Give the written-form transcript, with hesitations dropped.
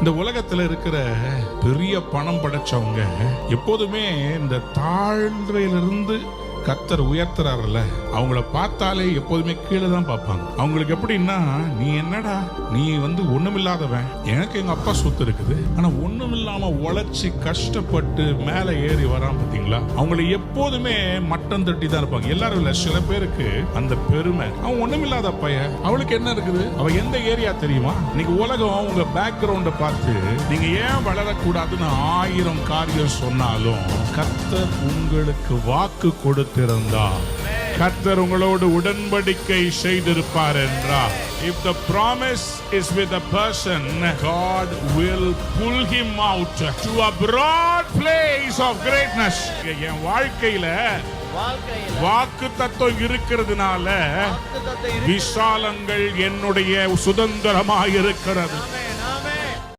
இந்த உலகத்துல இருக்கிற பெரிய பணம் படைச்சவங்க எப்போதுமே இந்த தாழ்வையிலிருந்து கர்த்தர் உயர்த்துறாருல்ல, அவங்கள பார்த்தாலே எப்போதுமே கீழே தான் பார்ப்பாங்க. அவங்களுக்கு எப்படின்னா, நீ என்னடா, நீ ஒண்ணுமில்லாதவன், எனக்கு எங்க அப்பா சொத்து இருக்குது, ஆனா ஒண்ணுமில்லாம உழைச்சி கஷ்டப்பட்டு மேல ஏறி வரான் பாத்தீங்களா, அவங்களை எப்போதுமே மட்டம் தட்டி தான் இருப்பாங்க. எல்லாரும் இல்ல, சில பேருக்கு அந்த பெருமை, அவன் ஒண்ணுமில்லாத பையன், அவளுக்கு என்ன இருக்குது, அவ எந்த ஏரியா தெரியுமா. இன்னைக்கு உலகம் உங்க பேக்ரவுண்ட பார்த்து நீங்க ஏன் வளரக்கூடாதுன்னு 1000 காரியம் சொன்னாலும், கர்த்தர் உங்களுக்கு வாக்கு கொடுத்து கர்த்தர் உங்களோடு உடன்படிக்கை செய்திருப்பார் என்றார். If the promise is with a person, God will pull him out to a broad place of greatness. என் வாழ்க்கையில வாக்கு தத்துவம் இருக்கிறதுனால விசாலங்கள் என்னுடைய சுதந்திரமாக இருக்கிறது.